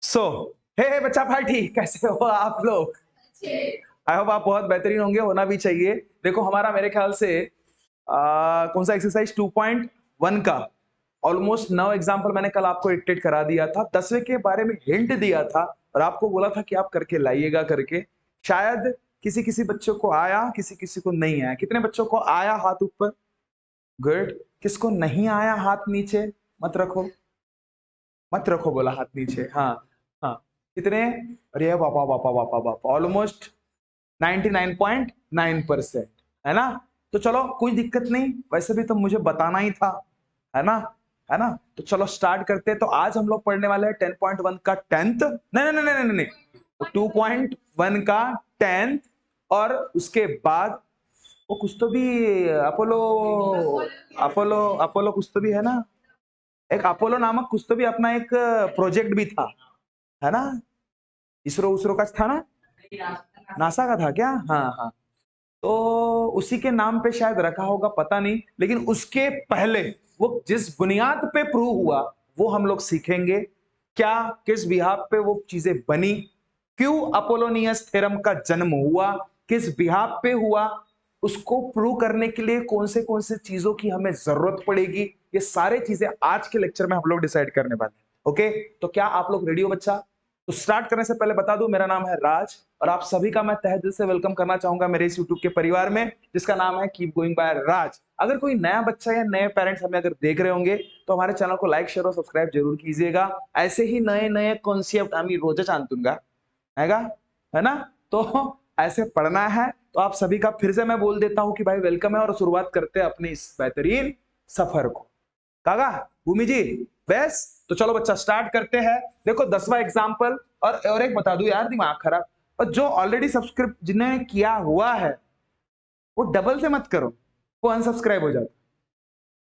सो हे बच्चा पार्टी, कैसे हो आप लोग? आई होप आप बहुत बेहतरीन होंगे, होना भी चाहिए। देखो हमारा मेरे ख्याल से कौन सा एक्सरसाइज 2.1 का ऑलमोस्ट 9 एग्जाम्पल मैंने कल आपको डिक्टेट करा दिया था। 10वें के बारे में हिंट दिया था और आपको बोला था कि आप करके लाइएगा करके। शायद किसी किसी बच्चों को आया, किसी किसी को नहीं आया। कितने बच्चों को आया हाथ ऊपर? गुड। किसको नहीं आया हाथ नीचे? मत रखो, मत रखो, बोला हाथ नीचे। हाँ हाँ, कितने? अरे बापा बापा बापा बापा, ऑलमोस्ट 99.9%, है ना? तो चलो कोई दिक्कत नहीं, वैसे भी तो मुझे बताना ही था, है ना? है ना? तो चलो स्टार्ट करते हैं। तो आज हम लोग पढ़ने वाले हैं 10.1 का 10th, नहीं नहीं नहीं नहीं नहीं, 2.1 का 10th। और उसके बाद वो कुछ तो भी अपोलो, अपोलो अपोलो कुछ तो भी है ना, एक अपोलो नामक कुछ तो भी अपना एक प्रोजेक्ट भी था, है ना? इसरो उसरो का था ना, नासा का था क्या? हाँ हाँ। तो उसी के नाम पे शायद रखा होगा, पता नहीं, लेकिन उसके पहले वो जिस बुनियाद पे प्रूव हुआ वो हम लोग सीखेंगे। क्या, किस बिहाफ पे वो चीजें बनी, क्यों अपोलोनियस थ्योरम का जन्म हुआ, किस बिहाफ पे हुआ, उसको प्रूव करने के लिए कौन से चीजों की हमें जरूरत पड़ेगी, ये सारे चीजें आज के लेक्चर में हम लोग डिसाइड करने वाले हैं। ओके, तो क्या आप लोग रेडी हो बच्चा? तो स्टार्ट करने से पहले बता दूं, मेरा नाम है राज और आप सभी का मैं तहे दिल से वेलकम करना चाहूंगा मेरे इस यूट्यूब के परिवार में, जिसका नाम है कीप गोइंग बाय राज। अगर कोई नया बच्चा या नए पेरेंट्स हमें अगर देख रहे होंगे तो हमारे चैनल को लाइक शेयर और सब्सक्राइब जरूर कीजिएगा। ऐसे ही नए नए कॉन्सेप्ट आम्ही रोजच आणतूंगा, हैगा, है ना? तो ऐसे पढ़ना है तो आप सभी का फिर से मैं बोल देता हूं कि भाई वेलकम है और शुरुआत करते हैं अपने इस बेहतरीन सफर को। कागा, भूमि जी, बेस, तो चलो बच्चा स्टार्ट करते हैं। देखो 10वां एग्जाम्पल। और एक बता दूं यार, दिमाग खराब, और जो ऑलरेडी सब्सक्राइब जिन्होंने किया हुआ है वो डबल से मत करो, वो अनसब्सक्राइब हो जाता।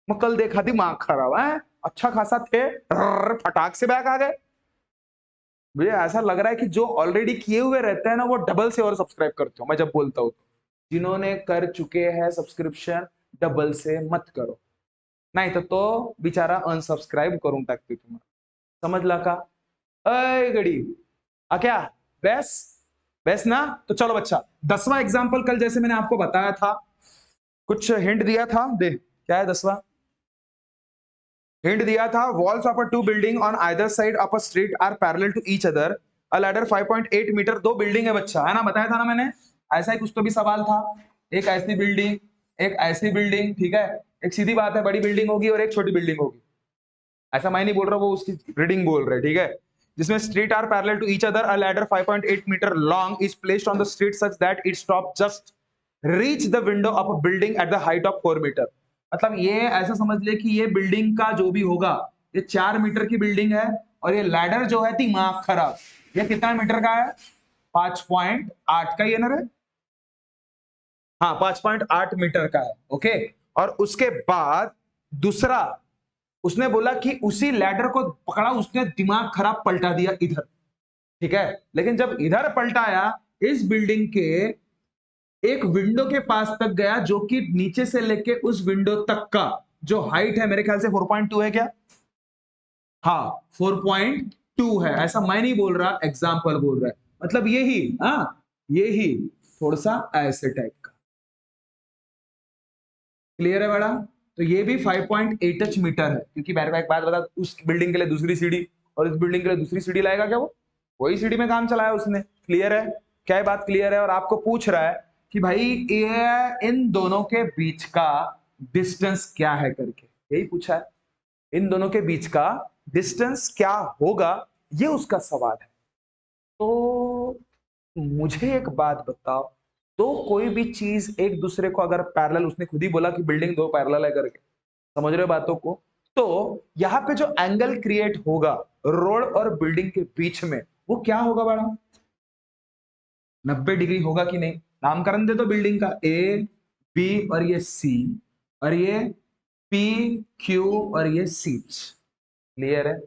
मैं कल देखा, दिमाग खराब है, अच्छा खासा थे, फटाक से बैक आ गए। मुझे ऐसा लग रहा है कि जो ऑलरेडी किए हुए रहते हैं ना वो डबल से और सब्सक्राइब करते हो। मैं जब बोलता हूं जिन्होंने कर चुके हैं सब्सक्रिप्शन, डबल से मत करो, नाही तो बिचारा अनसब्सक्राइब करून टाकते तुम्हाला, समजला का? अय गडी, क्या बेस, बेस ना? तो चलो बच्चा 10वां एग्जाम्पल कल जैसे मैंने आपको बताया था, कुछ हिंट दिया था, दे क्या है 10वां हिंट दिया था? Walls of a two building on either side of a street are parallel to each other, a ladder 5.8 metre. दो बिल्डिंग है बच्चा, है ना? बताया था ना मैंने, ऐसा ही कुछ तो भी सवाल था। एक ऐसी बिल्डिंग, एक ऐसी बिल्डिंग, ठीक है? एक सीधी बात है, बड़ी बिल्डिंग होगी और एक छोटी बिल्डिंग होगी, ऐसा मैं नहीं बोल रहा, वो उसकी रीडिंग बोल रहे, ठीक है? जिसमें street are parallel to each other, a ladder 5.8 metre long is placed on the street such that it stop just reach the window of a building at the height of 4 metre. मतलब ये ऐसा समझ ले कि ये building का जो भी होगा, ये 4 मीटर की बिल्डिंग है और ये लैडर जो है दिमाग खराब, ये कितना मीटर का है? 5.8 का, ये ना रे? हाँ, 5.8 मीटर का है। ओके, और उसके बाद दूसरा, उसने बोला कि उसी लैडर को पकड़ा, उसने दिमाग खराब पलटा दिया इधर, ठीक है? लेकिन जब इधर पलटाया, इस बिल्डिंग के एक विंडो के पास तक गया, जो कि नीचे से लेके उस विंडो तक का जो हाइट है मेरे ख्याल से 4.2 है क्या? हाँ, 4.2 है। ऐसा मैं नहीं बोल रहा, एग्जाम्पल बोल रहा है, मतलब यही, हाँ यही, थोड़ा सा ऐसे टाइप का। क्लियर है बड़ा? तो ये भी 5.8 मीटर है, क्योंकि मेरे को एक बात बता, उस बिल्डिंग के लिए दूसरी सीढ़ी और इस बिल्डिंग के लिए दूसरी सीढ़ी लाएगा क्या? वो वही सीढ़ी में काम चलाया उसने। क्लियर है? क्या ये बात क्लियर है? और आपको पूछ रहा है कि भाई ये इन दोनों के बीच का डिस्टेंस क्या है करके, यही पूछा है। इन दोनों के बीच का डिस्टेंस क्या होगा, ये उसका सवाल है। तो मुझे एक बात बताओ, तो कोई भी चीज एक दूसरे को अगर पैरेलल, उसने खुद ही बोला कि बिल्डिंग दो पैरेलल है करके, समझ रहे हो बातों को? तो यहाँ पे जो एंगल क्रिएट होगा रोड और बिल्डिंग के बीच में, वो क्या होगा बड़ा? 90 डिग्री होगा कि नहीं? नामकरण दे दो बिल्डिंग का, ए बी और ये सी, और ये पी क्यू और ये सी। क्लियर है?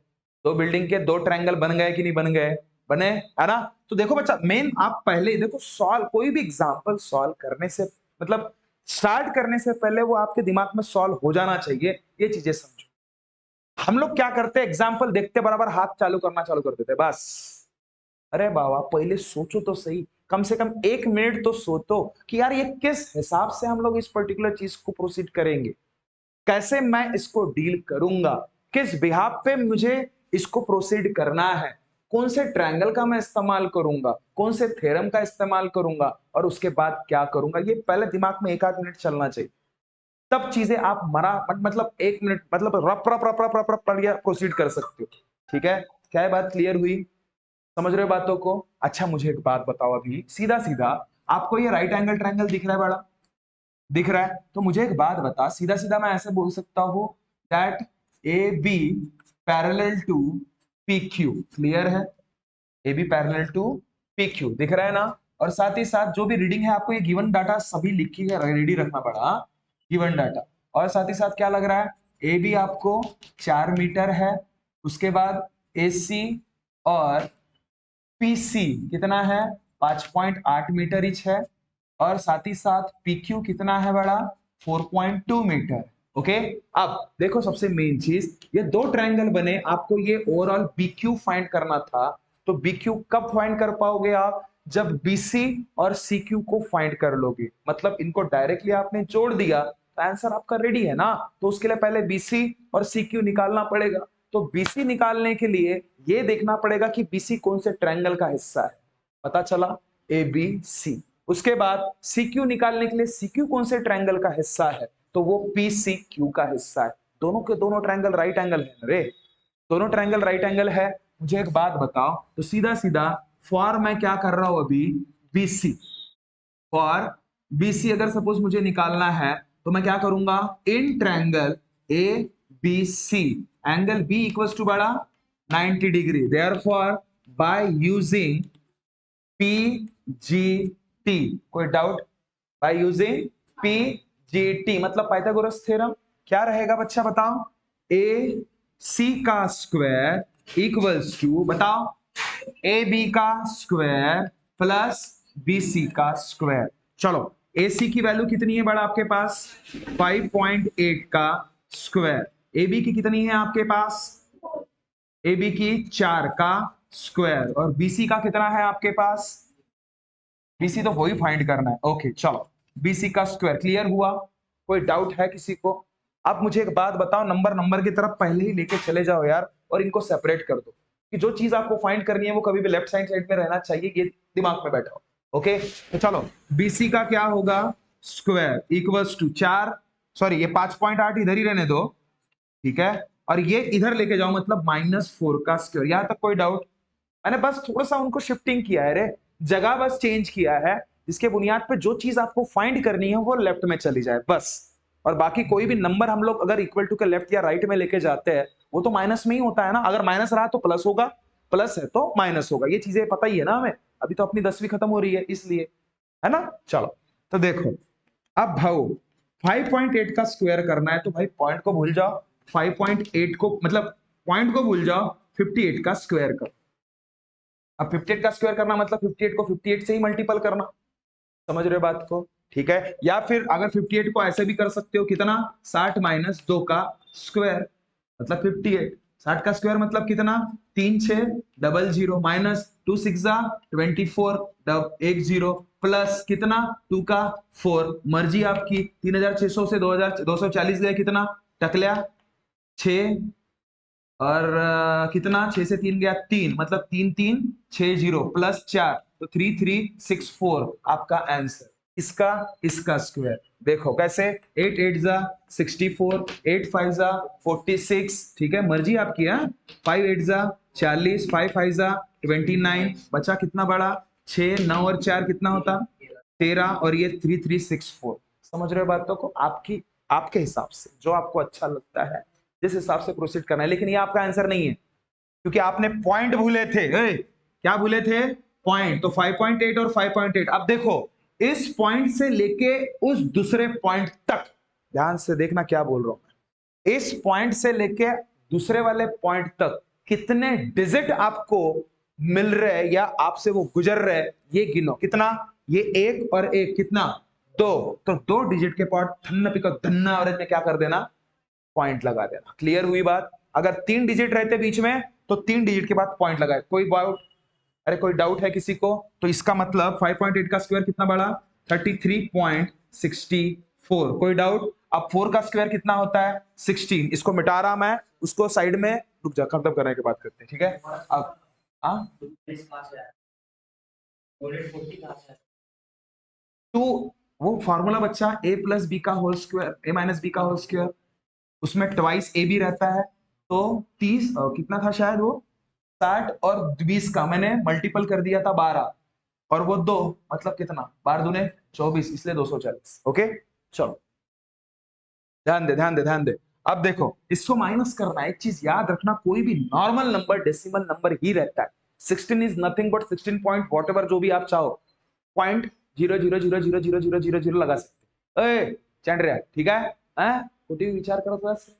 दो बिल्डिंग के दो ट्रायंगल बन गए कि नहीं बन गए? बने, है ना? तो देखो बच्चा, मेन आप पहले देखो, सॉल्व कोई भी एग्जांपल सॉल्व करने से, मतलब स्टार्ट करने से पहले वो आपके दिमाग में सॉल्व हो जाना चाहिए, ये चीजें समझो। हम लोग क्या करते, एग्जाम्पल देखते बराबर हाथ चालू करना चालू कर देते बस। अरे बाबा पहले सोचो तो सही, कम से कम 1 मिनट तो सोचो कि यार ये किस हिसाब से हम लोग इस पर्टिकुलर चीज को प्रोसीड करेंगे, कैसे मैं इसको डील करूंगा, किस बिहाफ पे मुझे इसको प्रोसीड करना है, कौन से ट्रायंगल का मैं इस्तेमाल करूंगा, कौन से थ्योरम का इस्तेमाल करूंगा और उसके बाद क्या करूंगा, ये पहले दिमाग में 1 आध मिनट चलना चाहिए। तब चीजें आप मतलब 1 मिनट मतलब रप रप रप रप रप रप पढ़िए प्रोसीड कर सकते हो। ठीक है, क्या ये बात क्लियर हुई? समझ रहे हो बातों को? अच्छा मुझे एक बात बताओ, अभी सीधा सीधा आपको ये राइट एंगल ट्रायंगल दिख रहा है बड़ा, दिख रहा है? तो मुझे एक बात बता, सीधा सीधा मैं ऐसे बोल सकता हूं that A B parallel to P Q, clear है? A B parallel to P Q दिख रहा है ना? और साथ ही साथ जो भी रीडिंग है आपको ये गिवन डाटा सभी लिख के रेडी रखना पड़ा, गिवन डाटा। और साथ ही साथ क्या लग रहा है, ए बी आपको 4 मीटर है, उसके बाद ए सी और पीसी कितना है, 5.8 मीटर इच है, और साथ ही साथ पीक्यू कितना है बड़ा, 4.2 मीटर। ओके, अब देखो सबसे मेन चीज, ये दो ट्रायंगल बने, आपको ये ओवरऑल बीक्यू फाइंड करना था। तो बीक्यू कब फाइंड कर पाओगे आप, जब बीसी और सीक्यू को फाइंड कर लोगे, मतलब इनको डायरेक्टली आपने जोड़ दिया तो आंसर आपका रेडी है ना। तो उसके लिए पहले बीसी और सीक्यू निकालना पड़ेगा। तो बीसी निकालने के लिए ये देखना पड़ेगा कि बीसी कौन से ट्रायंगल का हिस्सा है, पता चला ए बी सी। उसके बाद सीक्यू निकालने के लिए सीक्यू कौन से ट्रायंगल का हिस्सा है, तो वो पी सी क्यू का हिस्सा है। दोनों के दोनों ट्रायंगल राइट एंगल है रे, दोनों ट्रायंगल राइट एंगल है। मुझे एक बात बताओ, तो सीधा सीधा फॉर मैं क्या कर रहा हूं अभी, बीसी, फॉर बीसी अगर सपोज मुझे निकालना है तो मैं क्या करूंगा, in triangle A B C angle B equals to बड़ा 90 degree, therefore by using P G T, कोई doubt? By using P G T मतलब पाइथागोरस थ्योरम, क्या रहेगा बच्चा बताओ, ए सी का स्क्वायर इक्वल्स टू बताओ ए बी का स्क्वायर प्लस बी सी का स्क्वायर। चलो ए सी की वैल्यू कितनी है बड़ा आपके पास, 5.8 का स्क्वायर, ए बी की कितनी है आपके पास, ए बी की 4 का स्क्वायर, और बीसी का कितना है आपके पास, बीसी तो वही फाइंड करना है। ओके चलो, बीसी का स्क्वायर क्लियर हुआ, कोई डाउट है किसी को? अब मुझे एक बात बताओ, नंबर नंबर की तरफ पहले ही लेके चले जाओ यार, और इनको सेपरेट कर दो कि जो चीज आपको फाइंड करनी है वो कभी भी लेफ्ट साइड में रहना चाहिए, ये दिमाग में बैठा हो। ओके तो चलो, बीसी का क्या होगा, स्क्वायर इक्वल्स टू 4, सॉरी ये 5.8 इधर ही रहने दो, ठीक है, और ये इधर लेके जाओ मतलब -4 का स्क्वायर। यहां तक कोई डाउट? मैंने बस थोड़ा सा उनको शिफ्टिंग किया है रे, जगह बस चेंज किया है, जिसके बुनियाद पे जो चीज आपको फाइंड करनी है वो लेफ्ट में चली जाए बस। और बाकी कोई भी नंबर हम लोग अगर इक्वल टू के लेफ्ट या राइट में लेके जाते हैं वो तो माइनस में ही होता है ना, अगर माइनस रहा तो प्लस होगा, प्लस है तो माइनस होगा, ये चीजें पता ही है ना हमें, अभी तो अपनी 10वीं खत्म हो रही है इसलिए, है ना। चलो तो देखो, अब भाऊ 5.8 का स्क्वायर करना है तो भाई पॉइंट को भूल जाओ, 5.8 को मतलब पॉइंट को भूल जाओ, 58 का स्क्वायर करो। अब 58 का स्क्वायर करना मतलब 58 को 58 से ही मल्टीपल करना, समझ रहे हो बात को? ठीक है, या फिर अगर 58 को ऐसे भी कर सकते हो, कितना, 60 माइनस 2 का स्क्वायर मतलब 58, 60 का स्क्वायर मतलब कितना, 3600 माइनस 2 6 24 10 प्लस कितना 2 का 4, मर्जी आपकी, 3600 से 2240 गए कितना टकलिया 6, और कितना 6 से 3 गया 3, मतलब 3360 प्लस 4 तो 3364 आपका आंसर, इसका इसका स्क्वायर। देखो कैसे, 8 8 जा 64, 8 5 जा 46, ठीक है मर्जी आपकी है, 5 8 जा 40, 5 5 जा 29, बचा कितना बड़ा 6, 9 और 4 कितना होता 13, और ये 3364। समझ रहे हो बातों को? आपकी आपके हिसाब से जो आपको अच्छा लगता है जिस हिसाब से प्रोसीड करना है, लेकिन ये आपका आंसर नहीं है क्योंकि आपने पॉइंट भूले थे। क्या भूले थे, पॉइंट। तो 5.8 और 5.8, अब देखो इस पॉइंट से लेके उस दूसरे पॉइंट तक, ध्यान से देखना क्या बोल रहा हूं मैं, इस पॉइंट से लेके दूसरे वाले पॉइंट तक कितने डिजिट आपको मिल रहे या आपसे वो गुजर रहे, ये गिनो, कितना, ये एक और एक कितना 2, तो 2 डिजिट के पार्ट धन्ना पिका धन्ना एवरेज में क्या कर देना, पॉइंट लगा देना। क्लियर हुई बात? अगर 3 डिजिट रहते बीच में तो 3 डिजिट के बाद पॉइंट लगाए। कोई डाउट? अरे कोई डाउट है किसी को? तो इसका मतलब 5.8 का स्क्वायर कितना बड़ा? 33.64। कोई डाउट? अब 4 का स्क्वायर कितना होता है? 16। इसको मिटा रहा मैं, उसको साइड में, रुक जा, खत्म करने के बाद करते हैं, ठीक है? अब तो वो फॉर्मूला बच्चा a प्लस बी का whole square, a minus b का होल स्क्वायर, उसमें ट्वाइस ए भी रहता है, तो 30 कितना था शायद वो 60 और 20 का मैंने मल्टीपल कर दिया था 12 और वो 2, मतलब कितना 12 दूने 24, इसलिए 240। ओके चलो ध्यान दे ध्यान दे ध्यान दे। अब देखो इसको माइनस करना है। एक चीज याद रखना, कोई भी नॉर्मल नंबर डेसिमल नंबर ही रहता है। 16 is nothing but 16 point what ever, जो भी आप चाहो, पॉइंट 0.0000000 लगा सकते। चैंड रहा ठीक है? कुछ विचार करो थोड़ा सा।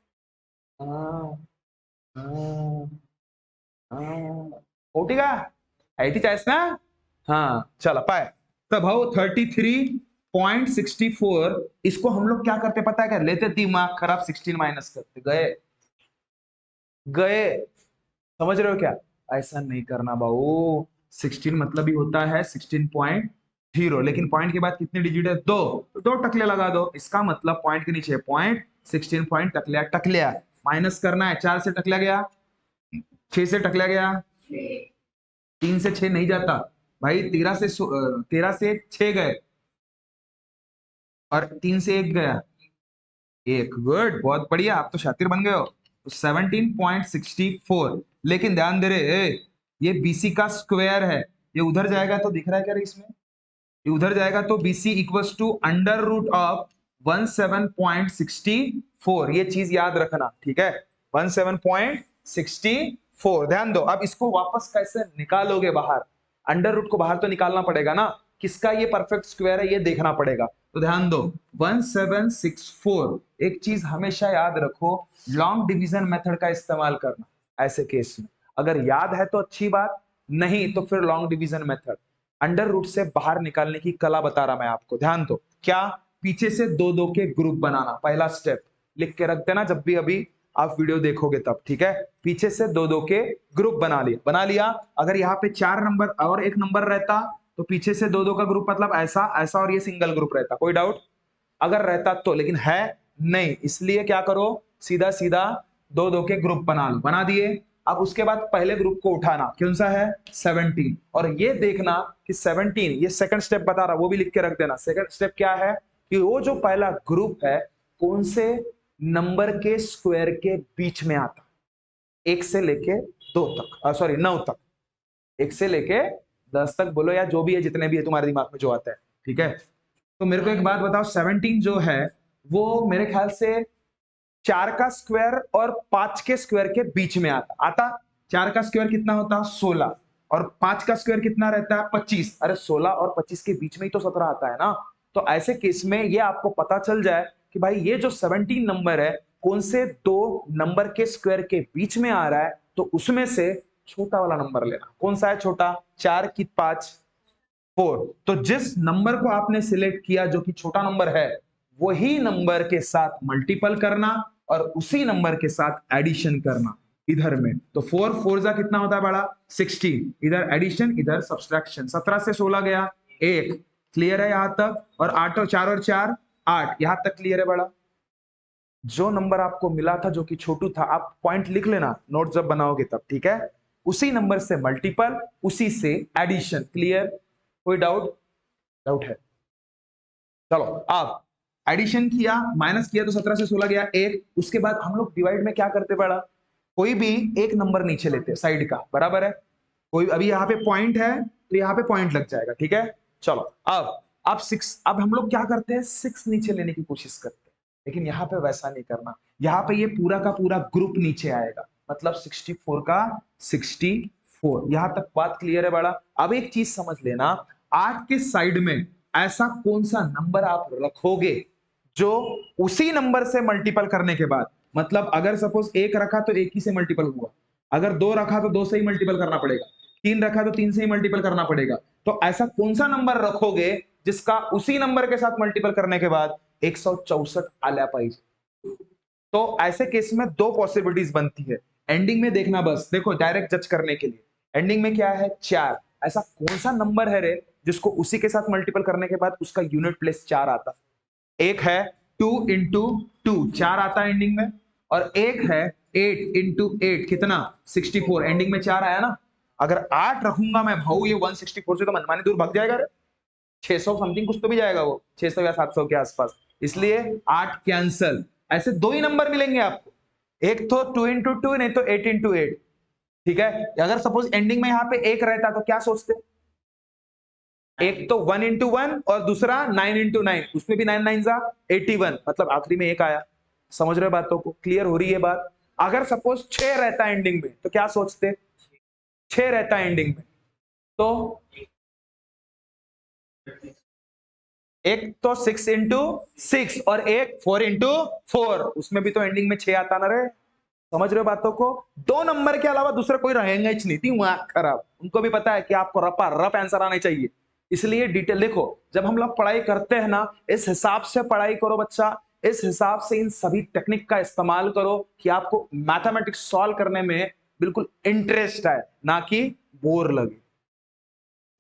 खोटी का ऐसी चॉइस ना? हाँ चलो पाए। तो भाव 33.64, इसको हम लोग क्या करते पता है क्या? लेते दिमाग खराब, 16 माइनस करते, गए गए। समझ रहे हो क्या? ऐसा नहीं करना बाबू। 16 मतलब ही होता है 16.0, लेकिन पॉइंट के बाद कितने डिजिट है? 2, तो 2 टकले लगा दो। इसका मतलब पॉइंट के नीचे पॉइंट, 16 पॉइंट टकलिया टकलिया। माइनस करना है, 4 से टकलिया गया, 6 से टकलिया गया, 3 से 6 नहीं जाता भाई, 13 से 6 गए और 3 से 1 गया, 1। गुड, बहुत बढ़िया, आप तो शातिर बन गए हो। तो 17.64। लेकिन ध्यान दे रहे, ये बीसी का स्क्वायर है, ये उधर जाएगा तो दिख रहा है क्या रे इसमें? ये उधर जाएगा तो BC equals to under root of 17.64। ये चीज याद रखना, ठीक है? 17.64। ध्यान दो। अब इसको वापस कैसे निकालोगे बाहर? अंडर रूट को बाहर तो निकालना पड़ेगा ना, किसका ये परफेक्ट स्क्वायर है ये देखना पड़ेगा। तो ध्यान दो 1764। एक चीज हमेशा याद रखो, लॉन्ग डिवीजन मेथड का इस्तेमाल करना ऐसे केस में। अगर याद है तो अच्छी बात, नहीं तो फिर long division method. Under root से बाहर निकालने की कला बता रहा मैं आपको, ध्यान दो। क्या? पीछे से 2-2 के ग्रुप बनाना, पहला स्टेप लिख के रख देना जब भी अभी आप वीडियो देखोगे तब, ठीक है? पीछे से 2-2 के ग्रुप बना लिया। अगर यहाँ पे 4 नंबर और 1 नंबर रहता तो पीछे से 2-2 का ग्रुप मतलब ऐसा ऐसा और ये सिंगल ग्रुप रहता। कोई डाउट? अगर रहता तो, लेकिन है नहीं, इसलिए क्या करो, सीधा सीधा 2-2 के ग्रुप बना लो। बना दिए। अब उसके बाद पहले ग्रुप को उठाना, कौन सा है? 17। और ये देखना कि 17, ये सेकंड स्टेप बता रहा, वो भी लिख के रख देना। सेकंड स्टेप क्या है कि वो जो पहला ग्रुप है कौन से नंबर के स्क्वायर के बीच में आता? 1 से लेके 2 तक, सॉरी 9 तक, 1 से लेके 10 तक बोलो, या जो भी है, जितने भी है तुम्हारे दिमाग में जो आता है, ठीक है? तो मेरे को एक बात बताओ, 17 जो है वो मेरे ख्याल से 4 का स्क्वायर और 5 के स्क्वायर के बीच में आता। 4 का स्क्वायर कितना होता? 16, और 5 का स्क्वायर कितना रहता है? 25। अरे 16 और 25 के बीच में ही तो 17 आता है ना। तो ऐसे केस में ये आपको पता चल जाए कि भाई ये जो 17 नंबर है कौन से 2 नंबर के स्क्वायर के बीच में आ रहा है, तो उसमें से छोटा वाला नंबर लेना। कौन सा है छोटा? 4 की 5, 4। तो जिस नंबर को आपने सिलेक्ट किया जो कि छोटा नंबर है, वही नंबर के साथ मल्टीपल करना और उसी नंबर के साथ एडिशन करना इधर में। तो 4 4 जा कितना होता है बड़ा? 16। इधर एडिशन इधर सब्सट्रैक्शन। 17 से 16 गया 1। क्लियर है यहां तक? और 8 और 4 और 4 8, यहां तक क्लियर है बड़ा? जो नंबर आपको मिला था जो कि छोटू था, आप पॉइंट लिख लेना नोट जब बनाओगे तब, ठीक है? उसी नंबर से मल्टीपल, उसी से एडिशन। क्लियर? कोई डाउट? डाउट है? चलो अब एडिशन किया, माइनस किया तो 17 से 16 गया 1। उसके बाद हम लोग डिवाइड में क्या करते बड़ा? कोई भी एक नंबर नीचे लेते साइड का, बराबर है? कोई अभी यहाँ पे पॉइंट है तो यहाँ पे पॉइंट लग जाएगा, ठीक है? चलो अब 6, अब हम लोग क्या करते हैं? 6 नीचे लेने की कोशिश करते हैं, लेकिन यहाँ पे वैसा नहीं करना। यहाँ पे ये पूरा का पूरा ग्रुप नीचे आएगा, मतलब 64 का 64। यहां तक बात क्लियर है बड़ा? अब एक चीज समझ लेना, 8 के साइड में ऐसा कौन सा नंबर आप रखोगे जो उसी नंबर से मल्टीपल करने के बाद, मतलब अगर सपोज 1 रखा तो 1 ही से मल्टीपल हुआ, अगर 2 रखा तो 2 से ही मल्टीपल करना पड़ेगा, 3 रखा तो 3 से ही मल्टीपल करना पड़ेगा। तो ऐसा कौन सा नंबर रखोगे जिसका उसी नंबर के साथ मल्टीपल करने के बाद 164 आल्या पाहिजे? तो ऐसे केस में दो पॉसिबिलिटीज बनती है। एंडिंग में देखना, बस देखो डायरेक्ट जज करने के लिए। एंडिंग में क्या है? 4। ऐसा कौन सा नंबर है रे जिसको उसी के साथ मल्टीपल करने के बाद उसका यूनिट प्लेस 4 आता? एक है 2 इंटू 2, 4 आता है एंडिंग में, और एक है 8 इंटू 8, कितना? 64, एंडिंग में 4 आया ना। अगर 8 रखूंगा मैं भाऊ, ये 164 से तो मनमानी दूर भाग जाएगा रे। 600 समथिंग कुछ तो भी जाएगा वो, 600 या 700 के आसपास, इसलिए 8 कैंसल। ऐसे दो ही नंबर मिलेंगे आपको, एक तो 2 इंटू 2, नहीं तो 8 इंटू 8। ठीक है, अगर सपोज एंडिंग में यहाँ पे एक रहता तो क्या सोचते? एक तो 1 इंटू 1 और दूसरा 9 इंटू 9, उसमें भी 9 9 जा 81, मतलब आखिरी में एक आया। समझ रहे हो बातों को? क्लियर हो रही है बात? अगर सपोज 6 रहता है एंडिंग में तो क्या सोचते? 6 रहता है एंडिंग में तो एक तो 6 इंटू 6 और एक 4 इंटू 4, उसमें भी तो एंडिंग में 6 आता ना रे। समझ रहे हो बातों को? दो नंबर के अलावा दूसरा कोई रहेगा ही नहीं, थी वहां खराब। उनको भी पता है कि आपको रपा रप आंसर आने चाहिए, इसलिए डिटेल देखो। जब हम लोग पढ़ाई करते हैं ना, इस हिसाब से पढ़ाई करो बच्चा, इस हिसाब से इन सभी टेक्निक का इस्तेमाल करो कि आपको मैथमेटिक्स सॉल्व करने में बिल्कुल इंटरेस्ट आए, ना कि बोर लगे।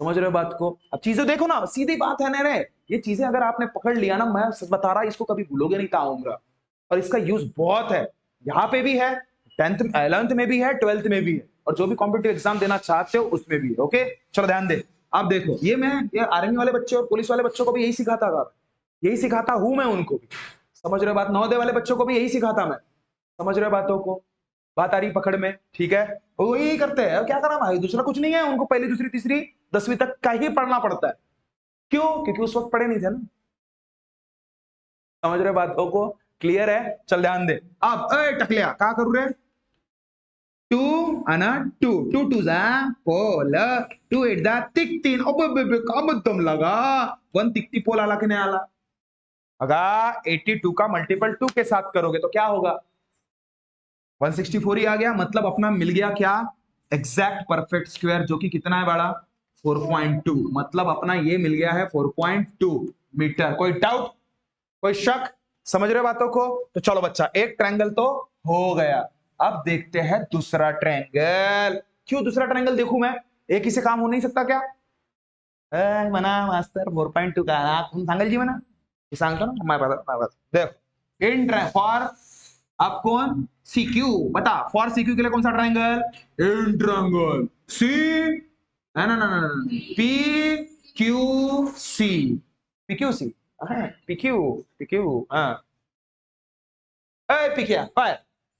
समझ रहे हो बात को? अब चीजें देखो ना, सीधी बात है ना रे। ये चीजें अगर आपने पकड़ लिया ना, मैं सच बता रहा, इसको कभी भूलोगे नहीं ताउम्र। और इसका यूज बहुत है, यहाँ पे भी है, 10th 11th में भी है, 12th में भी है, और जो भी कॉम्पिटिटिव एग्जाम देना चाहते हो उसमें भी है। ओके, चलो ध्यान दे। अब देखो, ये आर्मी वाले बच्चे और पुलिस वाले बच्चों को भी यही सिखाता था, यही सिखाता हूं मैं उनको भी। समझ रहे हो बात? नवोदय वाले बच्चों को भी यही सिखाता मैं। समझ रहे हो बातों को? बात आ रही पकड़ में? ठीक है, वो यही करते हैं, क्या करा भाई, दूसरा कुछ नहीं है उनको। पहली दूसरी तीसरी 10वीं तक का ही पढ़ना पड़ता है। क्यों? क्योंकि उस वक्त पढ़े नहीं थे ना। समझ रहे बातों को? क्लियर है? चल ध्यान दे। अब टकलिया क्या करू रे? 2 अना 2 2 2 जा पोल, 2 8 जा तिक 3, अबे का मुद्दम लगा 1 तिकती पोल आला कि नहीं आला? अगर 82 का मल्टीपल 2 के साथ करोगे तो क्या होगा? 164 ही आ गया, मतलब अपना मिल गया क्या? एग्जैक्ट परफेक्ट स्क्वायर, जो कि कितना है बड़ा? 4.2, मतलब अपना ये मिल गया है 4.2 मीटर। कोई डाउट, कोई शक? समझ रहे बातों को? तो चलो बच्चा, एक ट्रायंगल तो हो गया। अब देखते हैं दूसरा ट्रायंगल। क्यों दूसरा ट्रायंगल देखूं मैं? एक ही से काम हो नहीं सकता क्या? मना मास्टर 4.2 का आपण सांगाल जी म्हणा, सांगतो ना मैं देखो इन फॉर, अब कौन? सीक्यू, बता फॉर सीक्यू के लिए कौन सा ट्रायंगल? इन ट्रायंगल सी, ना ना ना ना, P Q C, P Q C, P Q, P Q, हाँ पी क्या पाय,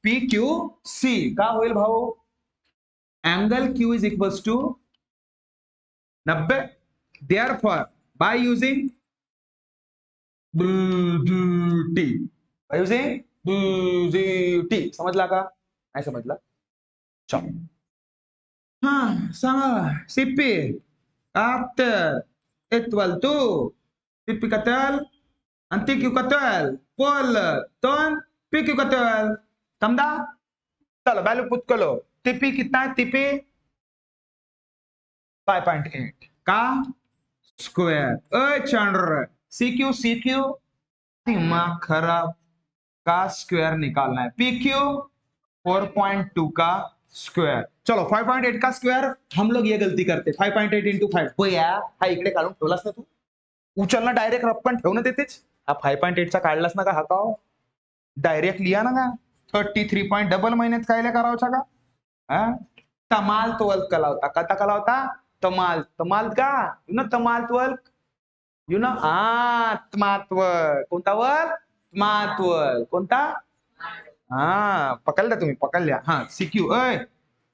पी क्यू सी का होईल भाऊ? Angle Q is equals to 90, therefore by using BGT, by using BGT, समजला का? नाही समजला? चल हाँ सांगा CP after equal to CP katal anti Q katal pol ton PQ katal, समझा? चलो वैल्यू पुट करो। टीपी कितना है? टीपी 5.8 का स्क्वायर, चंद्र सीक्यू सीक्यू दिमाग खराब का स्क्वायर निकालना है, पीक्यू 4.2 का स्क्वायर। चलो 5.8 का स्क्वायर, हम लोग ये गलती करते 5.8 इंटू 5 हो यार, हा इकडे काढून ठेवलास ना तू, उचलना डायरेक्ट रप्पन ठेवणं देतेच, हा 5.8 चा काढलास ना का हाताव, डायरेक्ट लिया ना का 33 पॉइंट डबल महिन्यात कायला करावचा का? तमाल तो कला होता, कथा कला होता तमाल, तमाल का you know, Tamal त्वल्क you know, आत्मात्व कोणता वर? मात्वल कोणता? हा पकडला तुम्ही, पकडल्या। हा सीक्यू अय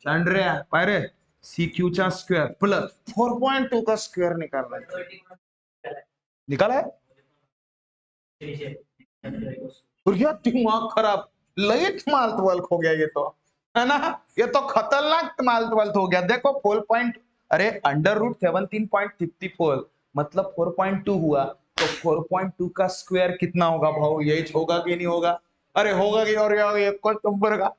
चांड्र्या पायरे, सीक्यू चा स्क्वायर प्लस 4.2 का स्क्वायर निकालना है, निकाला है? दिमाग खराब, ललित मालतवल्क हो गया ये तो, है ना? ये तो खतरनाक मालतवल्क हो गया। देखो 4 पॉइंट, अरे अंडर रूट 17.54, मतलब 4.2 हुआ, तो 4.2 का स्क्वायर कितना होगा भाऊ? यही होगा कि नहीं होगा? अरे होगा की, और एक नंबर का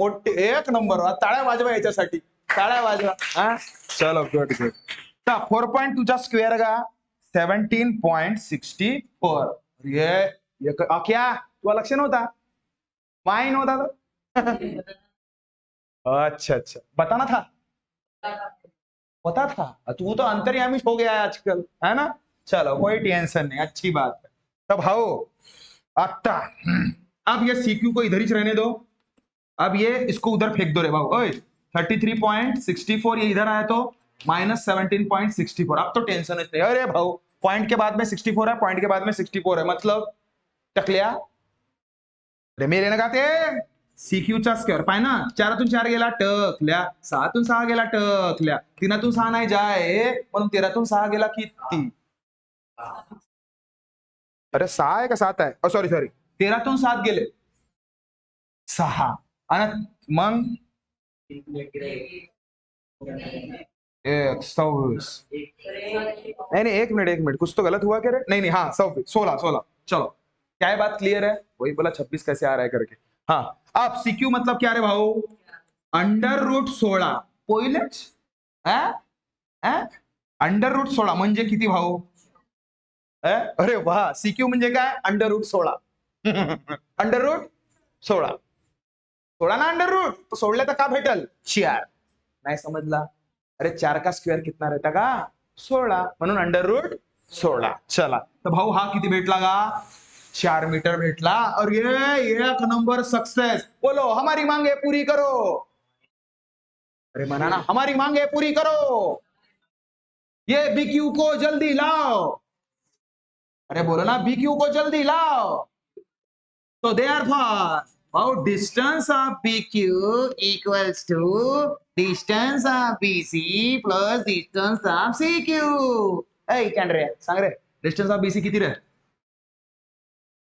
मोठे एक नंबर, टाळ्या वाजवा याच्यासाठी, टाळ्या वाजवा। हा चलो गुड गुड। 4.2 चा स्क्वेअर का 17.64, ये क्या तुला लक्ष नव्हता? वाइन होता था। अच्छा अच्छा, बताना था, पता था। तू तो अंतर्यामी हो गया है आजकल, है ना। चलो कोई टेंशन नहीं, अच्छी बात है। तब हाओ आता, अब ये सीक्यू को इधर ही रहने दो। अब ये इसको उधर फेंक दो रे बाबू। ओए 33.64 ये इधर आया तो -17.64। अब तो टेंशन नहीं। अरे भाऊ पॉइंट के बाद में 64 है, पॉइंट के बाद में 64 है, मतलब टकल्या रे मेरे ना गाते सीक्यूचा स्क्वेअर पाय ना, 4तून 4 गेला टकल्या, 6तून 6 गेला टकल्या, 3तून 6 नाही जाए म्हणून 13तून 6 गेला किती? अरे 6 आहे का 7 आहे? सॉरी सॉरी, 13तून 7 गेले 6 आणि मग 1 नहीं नहीं, एक मिनट एक मिनट, कुछ तो गलत हुआ क्या रे? नहीं नहीं, हाँ 16 चलो क्या है, बात क्लियर है। वही बोला 26 कैसे आ रहा है करके। हाँ अब सीक्यू मतलब क्या रे भाऊ? √16 पहिलेच √16 म्हणजे किती भाऊ? अरे वाह, सीक्यू म्हणजे काय? √16 √16 सोडा ना अंडर रूट, तो सोडले तर का भेटल? 4 नाही समजला? अरे 4 का स्क्वेअर कितना रहता का? 16 म्हणून √16। चला तर भाऊ हा किती भेटला का? 4 मीटर भेटला। और ये 1 नंबर सक्सेस। बोलो हमारी मांगे पूरी करो। अरे मना ना, हमारी मांगे पूरी करो, ये बीक्यू को जल्दी लाओ। अरे बोलो ना, बीक्यू को जल्दी लाओ। So therefore, about distance of PQ equals to distance of BC plus distance of CQ. Hey, Chandra, सांग रे, distance of BC किती रे?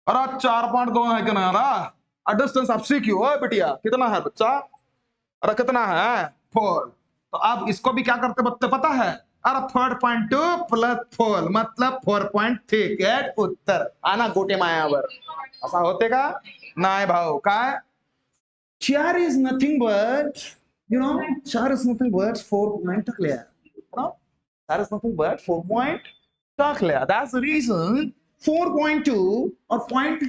अरे 4.2 है क्या ना यार? डिस्टेंस ऑफ CQ है बिटिया, कितना है बच्चा? अरे कितना है? 4। तो अब इसको भी क्या करते बच्चे पता है? अरे 4.2 प्लस 4 मतलब 4.3 गेट उत्तर। आना गोटे मायावर असा होते का? नाही भाऊ, काय 4 is nothing but 4 is nothing but 4 point टाकल्या, 4 is nothing but 4 point टाकल्या. That's the reason 4.2 or 4.2.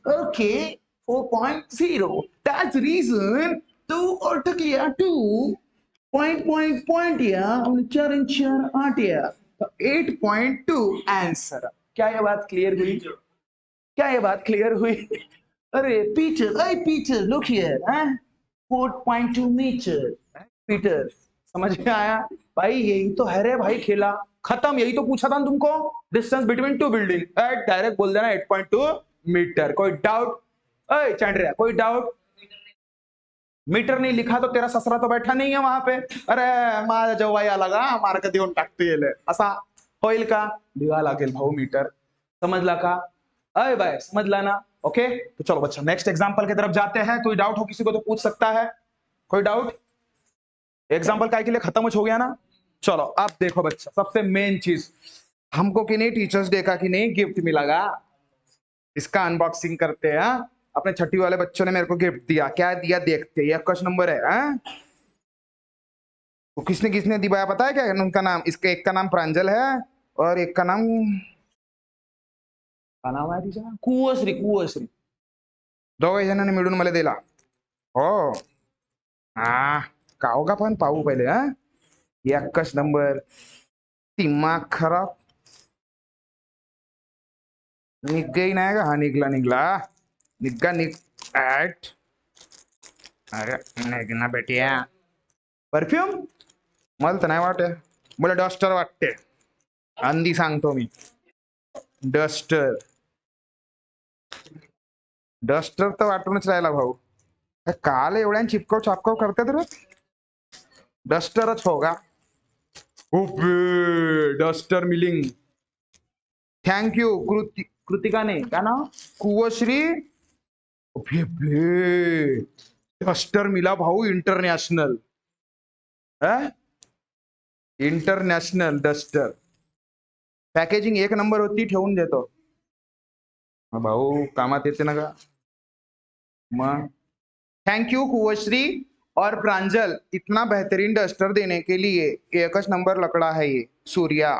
Okay, 4.0. That's the reason 2 और टाकल्या 2 point या और 4 and 4 8 या 8.2 आंसर। क्या ये बात क्लियर हुई? क्या ये बात क्लियर हुई? अरे Peter look here, 4.2 metre. Peter समझ में आया? भाई यही तो है रे भाई, खेला खत्म। यही तो पूछा था तुमको, distance between two building. Direct बोल देना 8.2 मीटर। कोई डाउट? चैंड्रिया कोई डाउट? मीटर नहीं लिखा तो तेरा ससरा तो बैठा नहीं है वहां पे। अरे माझ्या जवया लगा मार्क देऊन टाकते येले असा होईल का? लिहा लागेल भाऊ मीटर, समजला का? अय भाई समझला ना? ओके तो चलो बच्चा नेक्स्ट एग्जांपल की तरफ जाते हैं। कोई डाउट हो किसी को तो पूछ सकता है। कोई डाउट? एग्जांपल काय के लिए खत्म हो गया ना? चलो अब देखो बच्चा, सबसे मेन चीज हमको कि नहीं टीचर्स डे का कि नहीं गिफ्ट मिला, इसका अनबॉक्सिंग करते हैं। अपने छठी वाले बच्चों ने मेरे को गिफ्ट दिया, क्या दिया देखते हैं। 21 नंबर है। तो किसने किसने दिवाया पता है क्या उनका नाम? इसके एक का नाम प्रांजल है और एक का नाम है तिचा कुवश्री। दोघे जणांनी मिळून मला दिला। हो हा का होगा पण पाहू पहिले। 21 नंबर, दिमाग खराब निघई नाही का? हा निघला ऍट। अरे निघ ना बेटिया। परफ्यूम मला तर नाही वाटे, मला डस्टर वाटते। अंधी सांगतो मी, डस्टर तर वाटूनच राहिला भाऊ। काल एवढ्या चिपकव चापकव करते तर डस्टरच होगा। Duster milling. Thank you Kritika ने, क्या नाम? कुवश्री। डस्टर मिला भाऊ international, international duster. Packaging 1 number होती, ठेवून देतो भाऊ, कामात येते ना का? मग थैंक यू कुवश्री और प्रांजल, इतना बेहतरीन डस्टर देने के लिए। 1 नंबर लकड़ा है ये, सूर्या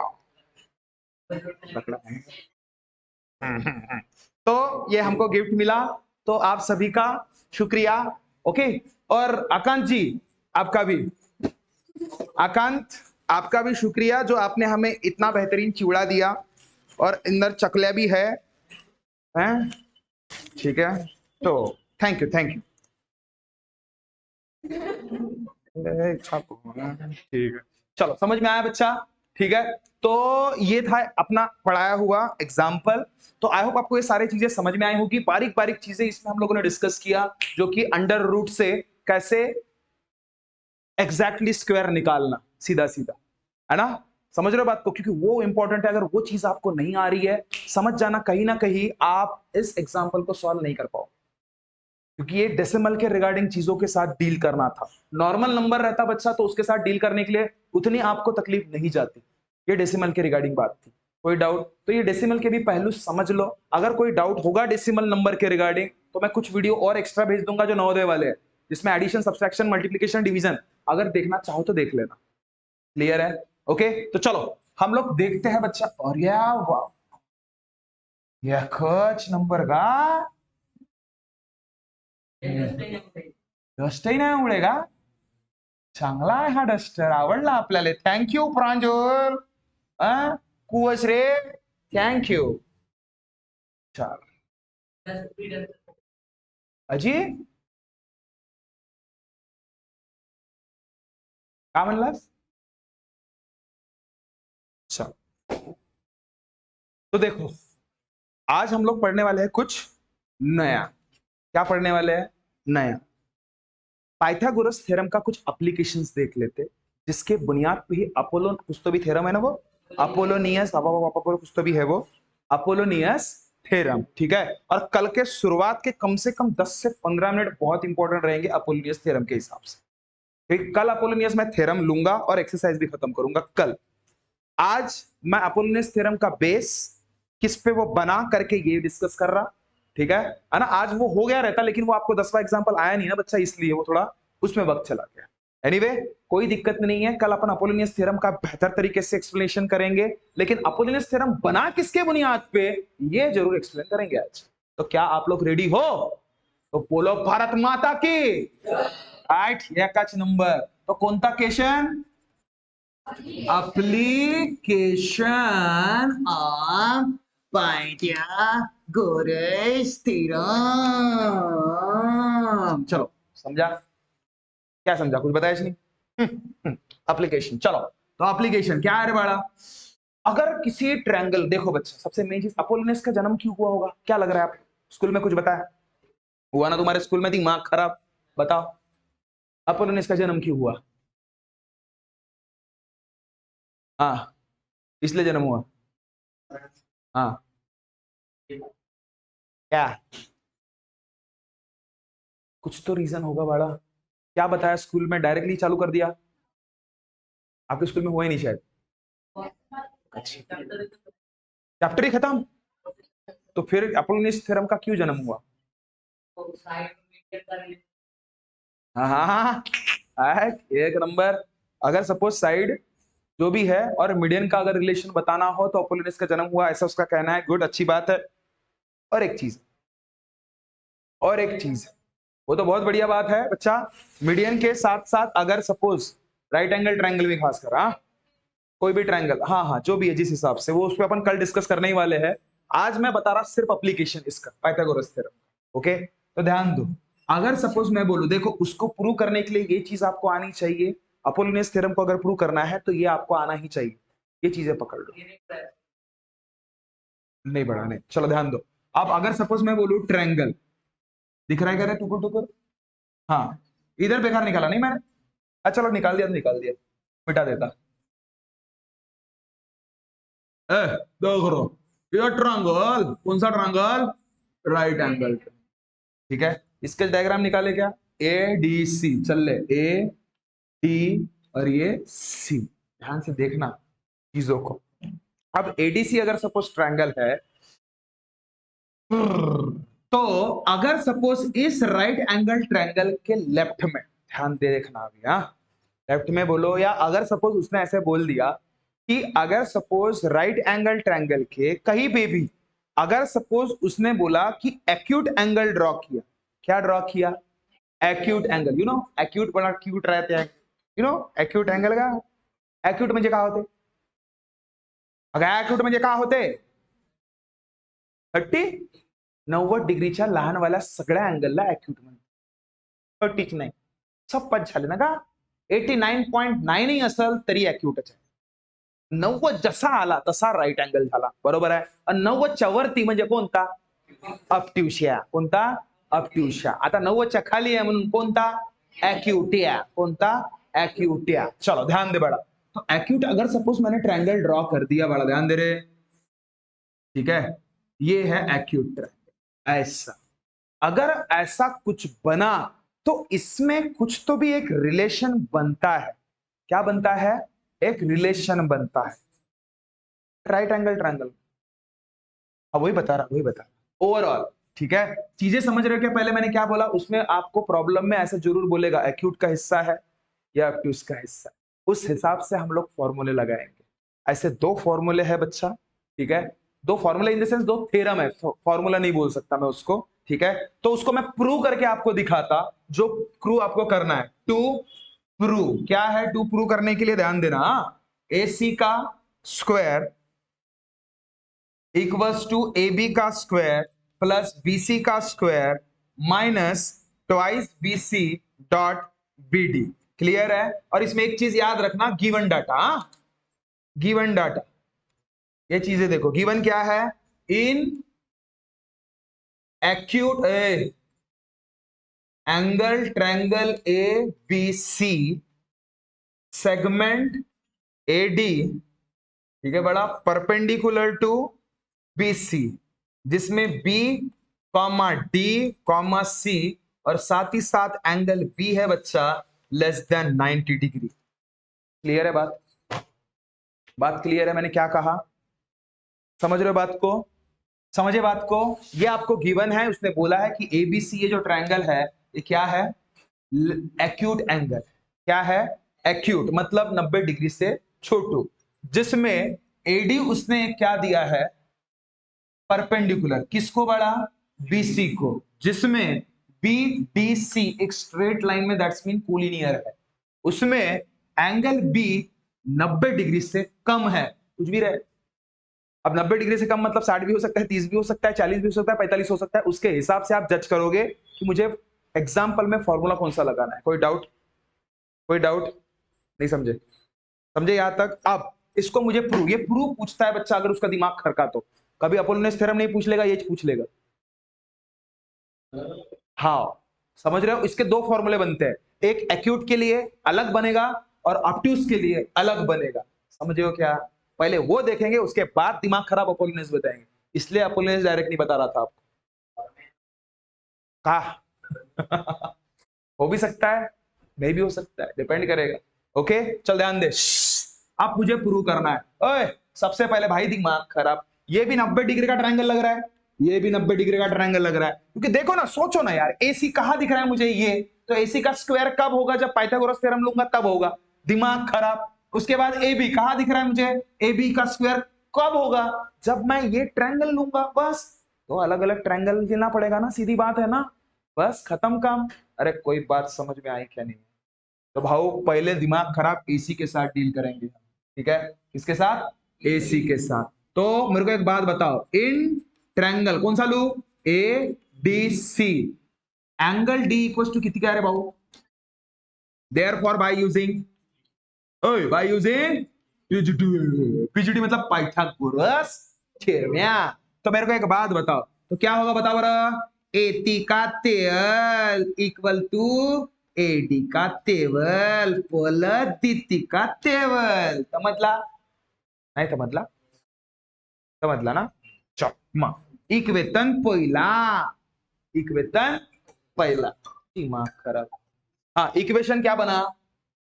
लकड़ा है। तो ये हमको गिफ्ट मिला, तो आप सभी का शुक्रिया। ओके, और आकांत जी आपका भी, आकांत आपका भी शुक्रिया जो आपने हमें इतना बेहतरीन चिवड़ा दिया और अंदर चकले भी है, हैं? ठीक है, तो थैंक यू, थैंक यू। ठीक है, चलो समझ में आया बच्चा? ठीक है, तो ये था अपना पढ़ाया हुआ एग्जाम्पल। तो आई होप आपको ये सारी चीजें समझ में आई होगी, बारीक बारीक चीजें इसमें हम लोगों ने डिस्कस किया, जो कि अंडर रूट से कैसे एग्जैक्टली स्क्वायर निकालना, सीधा सीधा, है ना? समझ रहे हो बात को? क्योंकि वो इंपॉर्टेंट है। अगर वो चीज आपको नहीं आ रही है, समझ जाना कहीं ना कहीं आप इस एग्जाम्पल को सॉल्व नहीं कर पाओ, क्योंकि ये डेसिमल के रिगार्डिंग चीजों के साथ डील करना था। नॉर्मल नंबर रहता बच्चा तो उसके साथ डील करने के लिए उतनी आपको तकलीफ नहीं जाती, ये डेसिमल के रिगार्डिंग बात थी। कोई डाउट? तो ये डेसिमल के भी पहलू समझ लो। अगर कोई डाउट होगा डेसिमल नंबर के रिगार्डिंग तो मैं कुछ वीडियो और एक्स्ट्रा भेज दूंगा जो नवोदय वाले हैं, जिसमें एडिशन, सब्सट्रैक्शन, मल्टीप्लिकेशन, डिवीजन, अगर देखना चाहो तो देख लेना। क्लियर है? ओके, तो चलो हम लोग देखते हैं बच्चा। और या कुछ नंबर का डस्टही नाही उडेगा. चांगला आहे हा डस्टर, आवडला आपल्याला. थँक्यू प्रांजल, कुवच रे, थँक्यू. चाल अजी काय म्हणलास? चल, तो देखो आज हम लोग पढ़ने वाले हैं कुछ नया। क्या पढ़ने वाले हैं? नया। पाइथागोरस थ्योरम का कुछ एप्लीकेशंस देख लेते, जिसके बुनियाद पे ही अपोलो, कुछ तो भी थ्योरम है ना वो, अपोलोनियस, कुछ तो भी है वो अपोलोनियस थ्योरम, ठीक है। और कल के शुरुआत के कम से कम 10 से 15 मिनट बहुत इंपॉर्टेंट रहेंगे अपोलोनियस थ्योरम के हिसाब से। कल अपोलोनियस मैं थ्योरम लूंगा और एक्सरसाइज भी खत्म करूंगा कल। आज मैं अपोलोनियस थ्योरम का बेस किस पे वो बना करके ये डिस्कस कर रहा, ठीक है ना? आज वो हो गया रहता, लेकिन वो आपको 10वां एग्जांपल आया नहीं ना बच्चा, इसलिए वो थोड़ा उसमें वक्त चला गया। एनीवे, कोई दिक्कत नहीं है, कल अपन अपोलोनियस थ्योरम का बेहतर तरीके से एक्सप्लेनेशन करेंगे, लेकिन अपोलोनियस थ्योरम बना किसके बुनियाद पे ये जरूर एक्सप्लेन करेंगे आज। तो क्या आप लोग रेडी हो? तो बोलो भारत माता की राइट। एकाच नंबर, तो कोणता question? Application of Pythagoras theorem. चलो समझा? क्या समझा? कुछ बताया नहीं? एप्लीकेशन, चलो तो एप्लीकेशन क्या है रे बड़ा? अगर किसी ट्रायंगल, देखो बच्चा सबसे मेन चीज, अपोलोनियस का जन्म क्यों हुआ होगा? क्या लग रहा है आपको? स्कूल में कुछ बताया हुआ ना तुम्हारे स्कूल में? दिमाग खराब, बताओ अपोलोनियस का जन्म क्यों हुआ? हाँ, इसलिए जन्म हुआ। हाँ, क्या? कुछ तो रीजन होगा बड़ा। क्या बताया स्कूल में? डायरेक्टली चालू कर दिया? आपके स्कूल में हुआ ही नहीं शायद। चैप्टर ही खत्म, तो फिर अपोलोनियस थ्योरम का क्यों जन्म हुआ? हाँ हाँ हाँ, एक नंबर। अगर सपोज साइड जो भी है और मीडियन का अगर रिलेशन बताना हो तो अपोलोनियस का जन्म हुआ, ऐसा उसका कहना है। गुड, अच्छी बात है। और एक चीज, और एक चीज, वो तो बहुत बढ़िया बात है बच्चा। मीडियन के साथ साथ अगर सपोज राइट एंगल ट्रायंगल भी खासकर, हाँ कोई भी ट्रायंगल, हाँ हाँ जो भी है जिस हिसाब से, वो उस पर अपन कल डिस्कस करने ही वाले हैं। आज मैं बता रहा सिर्फ एप्लीकेशन इसका, पाइथागोरस थ्योरम। ओके, तो ध्यान दो। अगर सपोज मैं बोलूं, देखो उसको प्रूव करने के लिए ये चीज आपको आनी चाहिए। अपोलोनियस थ्योरम को अगर प्रूव करना है तो ये आपको आना ही चाहिए। ये चीजें पकड़ लो। नहीं बढ़ा, नहीं, चलो ध्यान दो। अब अगर सपोज मैं बोलूं ट्रायंगल, दिख रहा है क्या टुकुर टुकुर? हाँ, इधर बेकार निकाला नहीं मैंने। अच्छा चलो निकाल दिया तो निकाल दिया, मिटा देता। देखो ये ट्रायंगल, कौन सा ट्रायंगल? राइट एंगल, ठीक है। इसके डायग्राम निकाले क्या? ए डी सी, चल ले, ए डी और ये सी। ध्यान से देखना चीजों को। अब एडीसी अगर सपोज ट्रायंगल है, तो अगर सपोज इस राइट एंगल ट्रायंगल के लेफ्ट में, ध्यान दे देखना अभी, हाँ लेफ्ट में बोलो, या अगर सपोज उसने ऐसे बोल दिया कि अगर सपोज राइट एंगल ट्रायंगल के कहीं पे भी अगर सपोज उसने बोला कि एक्यूट एंगल ड्रॉ किया, क्या ड्रॉ किया? एक्यूट एंगल, एक्यूट बड़ा क्यूट रहते हैं, एक्यूट एंगल का एक्यूट म्हणजे काय होते? अगर एक्यूट म्हणजे काय होते? 90 डिग्रीच्या लहानवाल्या सगळ्या अँगलला एक्यूट म्हणतात. 30 नाही, 56 झाले ना का? 89.9 असेल तरी एक्यूटच आहे. 90 जसा आला तसा राईट अँगल झाला, बरोबर आहे. आणि 90च्या वरती म्हणजे कोणता? ऑब्ट्युशिया. कोणता? ऑब्ट्युशिया. आता 90च्या खाली आहे म्हणून कोणता? एक्यूटिया. कोणता? एक्यूटिया. चलो ध्यान दे बड़ा. तो एक्यूट अगर सपोज मैंने ट्रायंगल ड्रॉ कर दिया, बड़ा ध्यान दे रे, ठीक है, ये है एक्यूट ट्रायंगल. ऐसा अगर ऐसा कुछ बना तो इसमें कुछ तो भी एक रिलेशन बनता है. क्या बनता है? एक रिलेशन बनता है. राइट एंगल ट्रायंगल, वही बता रहा ओवरऑल. ठीक है, चीजें समझ रहे हो क्या? पहले मैंने क्या बोला, उसमें आपको प्रॉब्लम में ऐसे जरूर बोलेगा एक्यूट का हिस्सा है या ऑब्ट्यूस का हिस्सा है. उस हिसाब से हम लोग फॉर्मूले लगाएंगे. ऐसे 2 फॉर्मूले है बच्चा, ठीक है, 2 फॉर्मूले इन द सेंस 2 थ्योरम है, फॉर्मूला नहीं बोल सकता मैं उसको, ठीक है. तो उसको मैं प्रूव करके आपको दिखाता, जो प्रूव आपको करना है. टू प्रूव क्या है? टू प्रूव करने के लिए ध्यान देना, AC का स्क्वायर इक्वल्स टू AB का स्क्वायर प्लस BC का square minus twice BC dot BD. Clear है? और इसमें एक चीज याद रखना, गिवन डाटा. गिवन डाटा, ये चीजें देखो. गिवन क्या है? In acute angle triangle ABC segment AD, ठीक है बड़ा, परपेंडिकुलर टू BC, जिसमें B, D, C और साथ ही साथ एंगल B है बच्चा लेस देन 90 डिग्री. क्लियर है बात? बात क्लियर है? मैंने क्या कहा, समझ रहे हो बात को? समझे बात को? ये आपको गिवन है, उसने बोला है कि ABC ये जो ट्रायंगल है ये क्या है? Acute angle. क्या है? एक्यूट मतलब 90 डिग्री से छोटू, जिसमें AD उसने क्या दिया है? परपेंडिकुलर. किसको बड़ा? BC को, जिसमें BDC एक स्ट्रेट लाइन में, दैट्स मीन कोलिनियर है, उसमें एंगल B 90 डिग्री से कम है. कुछ भी रहे, अब 90 डिग्री से कम मतलब 60 भी हो सकता है, 30 भी हो सकता है, 40 भी हो सकता है, 45 हो सकता है. उसके हिसाब से आप जज करोगे कि मुझे एग्जाम्पल में फॉर्मूला कौन सा लगाना है. कोई डाउट? कोई डाउट? नहीं समझे? समझे यहां तक? अब इसको मुझे प्रूव, ये प्रूव पूछता है बच्चा, अगर उसका दिमाग खरका तो. कभी अपोलोनियस थ्योरम नहीं पूछ लेगा, ये पूछ लेगा. हाँ, समझ रहे हो? इसके 2 फॉर्मूले बनते हैं, एक एक्यूट के लिए अलग बनेगा और ऑब्ट्यूस के लिए अलग बनेगा. समझे हो क्या? पहले वो देखेंगे, उसके बाद दिमाग खराब अपोलोनियस बताएंगे. इसलिए अपोलोनियस डायरेक्ट नहीं बता रहा था आपको. कहा हो भी सकता है, नहीं भी हो सकता है, डिपेंड करेगा. ओके, चल ध्यान दे. अब मुझे प्रूव करना है. ओए, सबसे पहले भाई दिमाग खराब, ये भी 90 डिग्री का ट्रायंगल लग रहा है, ये भी 90 डिग्री का ट्रायंगल लग रहा है. क्योंकि देखो ना, सोचो ना यार, AC कहां दिख रहा है मुझे? ये तो AC का स्क्वायर कब होगा? जब पाइथागोरस थ्योरम लूंगा तब होगा. दिमाग खराब. उसके बाद AB कहां दिख रहा है मुझे? AB का स्क्वायर कब होगा? जब मैं ये ट्रायंगल लूंगा. बस, तो अलग अलग ट्रायंगल लेना पड़ेगा ना, सीधी बात है ना. बस खत्म काम. अरे कोई बात समझ में आई क्या? नहीं. तो भाऊ पहले दिमाग खराब AC के साथ डील करेंगे, ठीक है? किसके साथ? AC के साथ. तो मेरे को एक बात बताओ, इन ट्रायंगल कौन सा लू? ADC, angle D equal to किती काय रे भाऊ? देयरफॉर बाय यूजिंग PGD मतलब पाइथागोरस थ्योरम. तो मेरे को एक बात बताओ, तो क्या होगा बताओ बरा? AC का तेल इक्वल टू AD का तेवल प्लस DT का तेवल. समजला? नाही समजला? समजला ना? चल मग इक्वेशन पहिला, इक्वेशन पहिला. दिमाग खराब. हाँ, इक्वेशन क्या बना?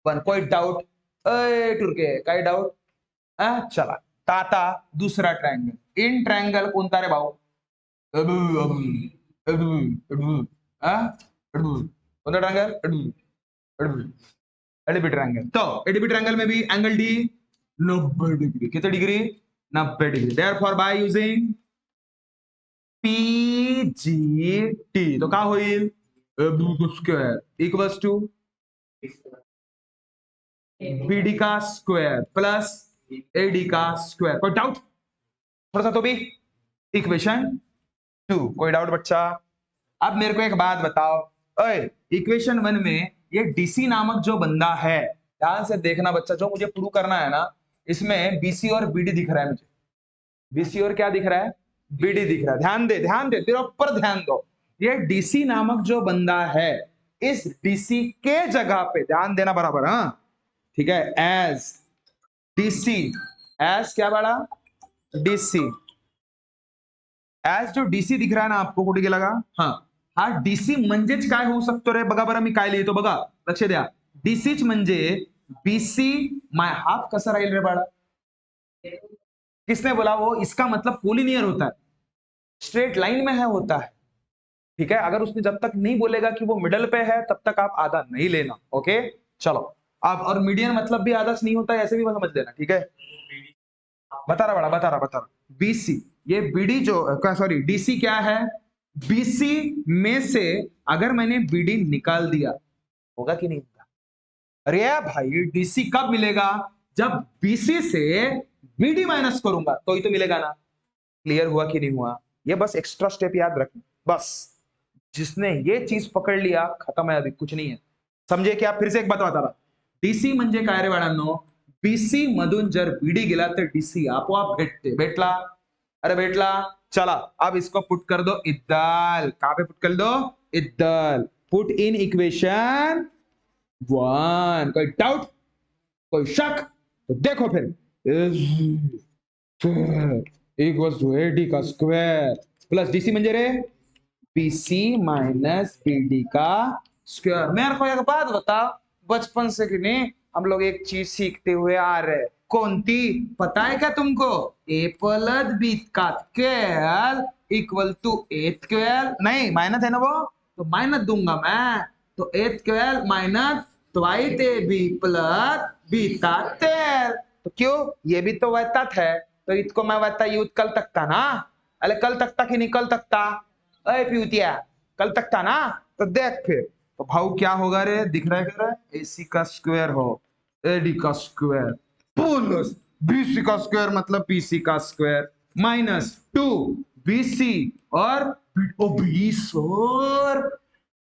1. कोई डाउट? टुरके काय डाउट? चला, आता दुसरा ट्रायंगल. इन ट्रायंगल कोणता रे भाऊ? कोणता ट्रायंगल? ADB triangle. तो एडीबी ट्रायंगल में भी एंगल D 90 डिग्री. कितने degree? 90 degree. Therefore by using PGT तो क्या होईल स्क्वायर इक्वल्स टू BD का स्क्वायर प्लस AD का स्क्वायर। कोई डाउट थोड़ा सा तो भी? इक्वेशन 2 कोई डाउट बच्चा? अब मेरे को एक बात बताओ, ओए इक्वेशन 1 में ये DC नामक जो बंदा है, ध्यान से देखना बच्चा, जो मुझे प्रूव करना है ना, इसमें BC और BD दिख रहा है मुझे। BC और क्या दिख रहा है? BD दिख रहा है। ध्यान दे तेरे ऊपर ध्यान दो। ये DC नामक जो बंदा है, इस DC के जगह पे ध्यान देना बराबर, हाँ ठीक है, एज DC, एज क्या बड़ा DC, एज जो DC दिख रहा है ना आपको, कुठे गेला का? हा DC म्हणजेच काय होऊ शकतो रे? बघा बरं मी काय लिहितो बघा, लक्ष द्या। DCच म्हणजे BC माय हाफ कसा राहील रे बाळा? किसने बोला? वो इसका मतलब कोलिनियर होता है, स्ट्रेट लाइन में है होता है, ठीक है। अगर उसने जब तक नहीं बोलेगा कि वो मिडल पे है तब तक आप आधा नहीं लेना, ओके चलो। आप और मीडियन मतलब भी आधा नहीं होता है, ऐसे भी समझ लेना, ठीक है। बता रहा BC, ये BD जो सॉरी DC क्या है? BC में से अगर मैंने BD निकाल दिया, होगा कि नहीं होगा? अरे भाई DC कब मिलेगा? जब BC से BD माइनस करूंगा तो ही तो मिलेगा ना। क्लियर हुआ कि नहीं हुआ? ये बस एक्स्ट्रा स्टेप याद रखना बस। जिसने ये चीज पकड़ लिया खत्म है, अभी कुछ नहीं है। समझे क्या? फिर से एक बात बता रहा, DC म्हणजे काय रे बाळांनो? BC मधून जर BD गेला तर DC आपोआप भेटते। भेटला? अरे भेटला। चला अब इसको पुट कर दो इद्दल। कहां पे पुट कर दो? इद्दल। Put in equation 1। कोई डाउट, कोई शक? तो देखो फिर, इक्वल्स टू AD का स्क्वायर प्लस DC म्हणजे रे BC माइनस BD का स्क्वायर। मेरे को एक बात बता, बचपन से कि नहीं हम लोग एक चीज सीखते हुए आ रहे, कौन ती पता है क्या तुमको? A प्लस B का square equal to A square. नहीं माइनस है ना वो, तो माइनस दूंगा मैं, तो A square minus twice AB plus B का स्क्वायर। तो क्यों? ये भी तो वैता है, तो इसको मैं वैता यूज कर सकता ना। अरे कल तकता कि नहीं कल तकता? अरे प्यूतिया कल तकता ना। तो देख फिर, तो भाव क्या होगा रे? दिख रहा है क्या? AC का स्क्वायर हो AD का स्क्वायर प्लस BC का स्क्वायर मतलब BC का स्क्वायर माइनस 2 BC और 20 और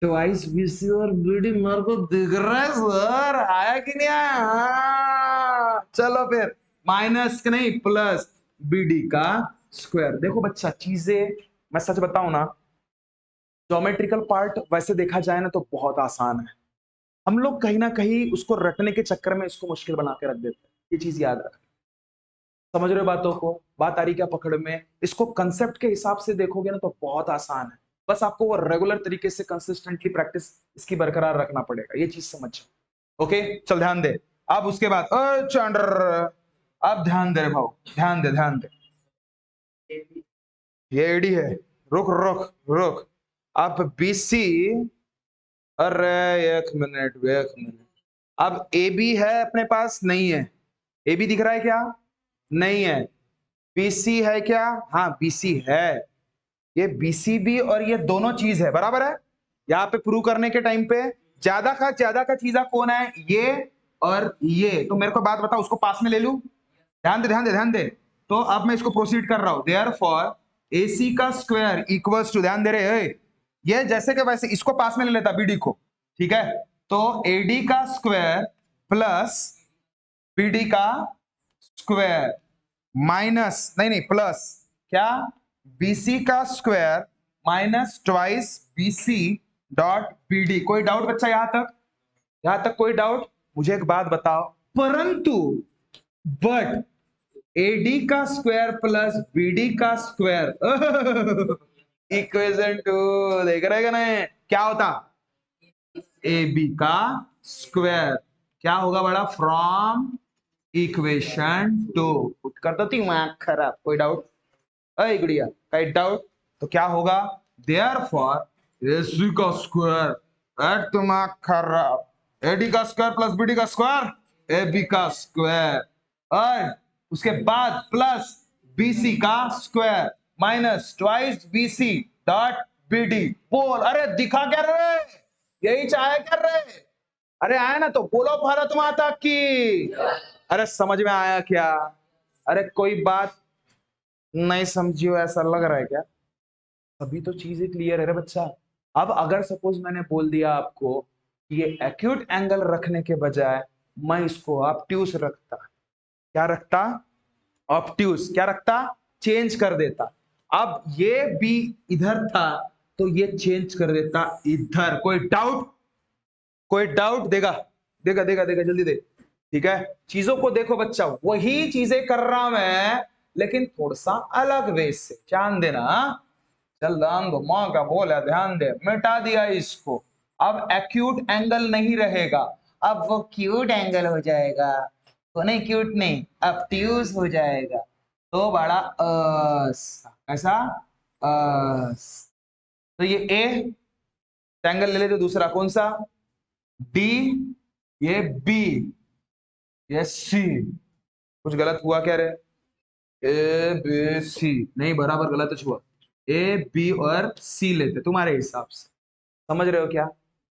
ट्वाइस BC और BD। मेरे को दिख रहा है सर, आया कि नहीं आया? चलो फिर माइनस के नहीं प्लस BD का स्क्वायर। देखो बच्चा, चीजें मैं सच बताऊं ना, ज्योमेट्रिकल पार्ट वैसे देखा जाए ना तो बहुत आसान है। हम लोग कहीं ना कहीं उसको रटने के चक्कर में इसको मुश्किल बना के रख देते हैं। ये चीज याद रख। समझ रहे हो बातों को? बात आ रही क्या पकड़ में? इसको कंसेप्ट के हिसाब से देखोगे ना तो बहुत आसान है, बस आपको वो रेगुलर तरीके से कंसिस्टेंटली प्रैक्टिस इसकी बरकरार रखना पड़ेगा। ये चीज समझ। ओके चल ध्यान दे। अब उसके बाद चंडर, अब ध्यान दे भाव, ध्यान दे ध्यान दे। ये एडी है, रुक रुक रुक। अब BC, अरे एक मिनट। अब AB है अपने पास? नहीं है। AB दिख रहा है क्या? नहीं है। BC है क्या? हाँ BC है। ये BCB और ये दोनों चीज है, बराबर है। यहाँ पे प्रूव करने के टाइम पे ज्यादा का चीजा कौन है? ये और ये। तो मेरे को बात बता, उसको पास में ले लू? ध्यान दे। तो अब मैं इसको प्रोसीड कर रहा हूं। देयरफॉर AC का स्क्वायर इक्वल्स टू, ध्यान दे रहे, ये जैसे कि वैसे इसको पास में ले लेता BD को, ठीक है। तो AD का स्क्वायर प्लस BD का स्क्वायर माइनस नहीं प्लस क्या? BC का square minus twice BC dot BD। कोई डाउट बच्चा यहां तक? यहां तक कोई डाउट? मुझे एक बात बताओ, परंतु बट AD का स्क्वायर प्लस BD का स्क्वायर इक्वेशन 2 देख रहे हैं ना? क्या होता? AB का स्क्वायर क्या होगा बड़ा? फ्रॉम इक्वेशन 2 पुट कर दो थी वहां खराब। कोई डाउट? अरे गुड़िया कोई डाउट? तो क्या होगा? देयरफॉर AC का स्क्वायर एट दिमाग खराब, AD का स्क्वायर प्लस BD का स्क्वायर AB का स्क्वायर, और उसके बाद प्लस BC का square minus twice BC dot BD। बोल, अरे दिखा क्या रहे, यही चाहे कर रहे, अरे आया ना तो बोलो भारत माता की। अरे समझ में आया क्या? अरे कोई बात नहीं समझियो ऐसा लग रहा है क्या? अभी तो चीजें क्लियर है रे बच्चा। अब अगर सपोज मैंने बोल दिया आपको कि ये एक्यूट एंगल रखने के बजाय मैं इसको ऑब्ट्यूस रखता, क्या रखता? ऑब्ट्यूस क्या रखता? चेंज कर देता। अब ये भी इधर था तो ये चेंज कर देता इधर। कोई डाउट? कोई डाउट? देगा देगा देगा देगा, जल्दी दे। ठीक है, चीजों को देखो बच्चा, वही चीजें कर रहा मैं लेकिन थोड़ा सा अलग वे से। ध्यान देना, चल ध्यान दो, मां का बोल है, ध्यान दे। मिटा दिया इसको, अब एक्यूट एंगल नहीं रहेगा, अब वो क्यूट एंगल हो जाएगा। तो नहीं क्यूट नहीं, ऑब्ट्यूज हो जाएगा। तो बड़ा ऐसा तो ये ए एंगल ले लेते, दूसरा कौन सा? डी, ये बी, ये सी। कुछ गलत हुआ क्या रे? ए बी सी नहीं, बराबर गलत हुआ। ए बी और सी लेते तुम्हारे हिसाब से, समझ रहे हो क्या?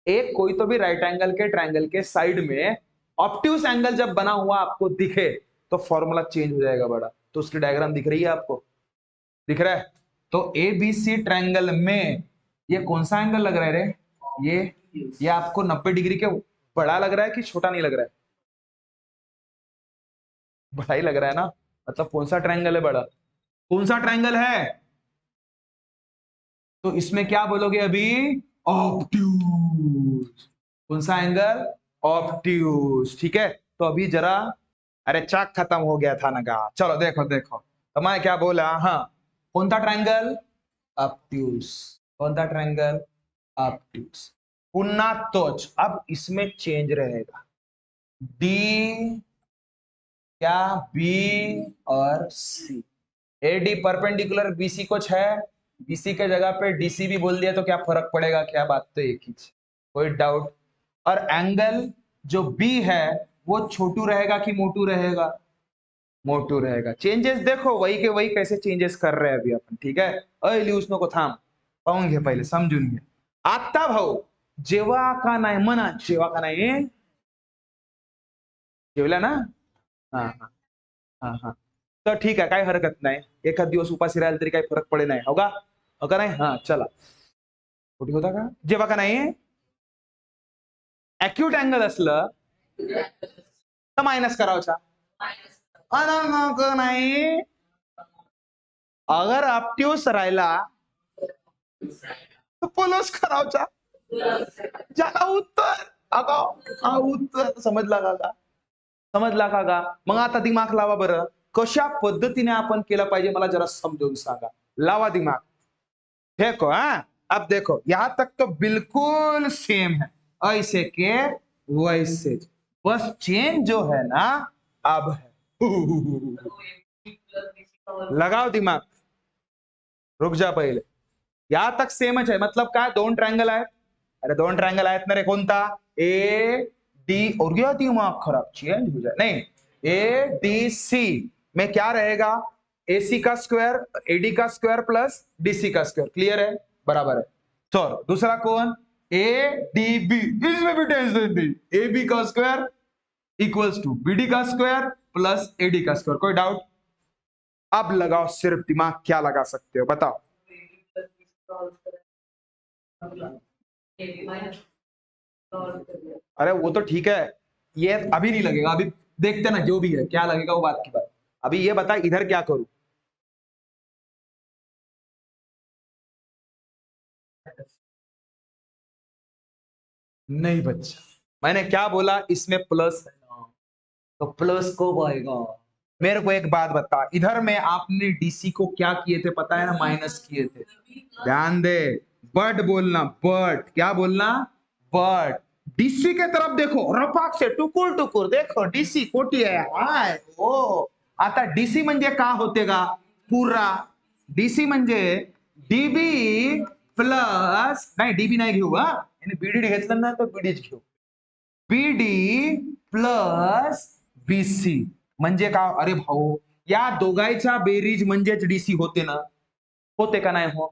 एक कोई तो भी राइट एंगल के ट्रायंगल के साइड में ऑब्ट्यूस एंगल जब बना हुआ आपको दिखे तो फॉर्मूला चेंज हो जाएगा बड़ा। तो उसकी डायग्राम दिख रही है आपको? दिख रहा है? तो ए बी सी ट्रायंगल में ये कौन सा एंगल लग रहा है रे? ये आपको 90 डिग्री के बड़ा लग रहा है कि छोटा नहीं लग रहा है? बड़ा ही लग रहा है ना। मतलब कौन सा ट्रायंगल है बड़ा? कौन सा ट्रायंगल है? तो इसमें क्या बोलोगे अभी? ऑब्ट्यूज। कौन सा एंगल? ऑब्ट्यूज। ठीक है, तो अभी जरा, अरे चाक खत्म हो गया था ना का। चलो देखो देखो, तो मैं क्या बोला? हाँ, कौन सा ट्रायंगल? ऑब्ट्यूज। कौन सा ट्रायंगल? ऑब्ट्यूज। पुन्ना तोच, अब इसमें चेंज रहेगा। डी, क्या बी और सी। एडी परपेंडिकुलर बीसी कुछ है, बीसी के जगह पे डीसी भी बोल दिया तो क्या फर्क पड़ेगा? क्या बात तो एक ही। कोई डाउट? और एंगल जो बी है वो छोटू रहेगा कि मोटू रहेगा? मोटू रहेगा। चेंजेस देखो वही के वही कैसे चेंजेस कर रहे हैं अभी अपन। ठीक है, लिहून को थांब, पाहून घे पहिले, समजून घे। आता भाऊ जेव्हा का नाही म्हणा, जेव्हा का नाही, जेवला ना? हाँ हाँ हाँ हाँ, तर ठीक आहे, काही हरकत नाही। एखाद दिवस उपाशी राहिला तरी काही फरक पडे नाही, होगा? हो का नाही? हा चला, कुठे होता का? जेव्हा का नाही अॅक्यूट अँगल असलं तर मायनस करावचा, नाही अगर ऑब्ट्यूस राहिला तर प्लस करावचा। ज्याला उत्तर हा उत्तर समजला का? समजला का? मग आता दिमाग लावा बरं, कशा पद्धतीने आपण केलं पाहिजे मला जरा समजावून सांगा। लावा दिमाग, देखो। हाँ, अब देखो यहां तक तो बिल्कुल सेम है, ऐसे के वैसे, बस चेंज जो है ना अब है। लगाओ दिमाग, रुक जा पहिले। यहां तक सेमच आहे, मतलब काय? दोन ट्रायंगल आहेत, अरे दोन ट्रायंगल आहेत ना रे, कोणता? ए डी, और गया दिमाग खराब, चेंज हो जाए नहीं, ए डी सी में क्या रहेगा? एसी का स्क्वायर, एडी का स्क्वायर प्लस डीसी का स्क्वायर। क्लियर है? बराबर है। तो दूसरा कौन? ए डी बी, इसमें भी टेंशन नहीं, ए बी का स्क्वायर इक्वल्स टू बीडी का स्क्वायर प्लस एडी का स्क्वायर। कोई डाउट? अब लगाओ सिर्फ दिमाग, क्या लगा सकते हो बताओ? अरे वो तो ठीक है, ये अभी नहीं लगेगा, अभी देखते ना जो भी है क्या लगेगा वो बात की बात। अभी ये बता इधर क्या करूं? नहीं बच्चा, मैंने क्या बोला? इसमें प्लस है ना, तो प्लस को आएगा। मेरे को एक बात बता, इधर में आपने डीसी को क्या किए थे पता है ना? माइनस किए थे। ध्यान दे, बट बोलना, बट क्या बोलना? बट डीसी के तरफ देखो, रपाक से टुकुर टुकुर देखो, डीसी कोटी है। हाय ओ, आता डीसी म्हणजे का होते का? पूरा डीसी म्हणजे डीबी प्लस, नाही डीबी नाही घेऊ, हा बीडी घेतलं ना तर बीडीच घेऊ। बीडी प्लस बीसी म्हणजे का? अरे भाऊ, या दोघांच्या बेरीज म्हणजेच डीसी होते ना, होते का नाही हो.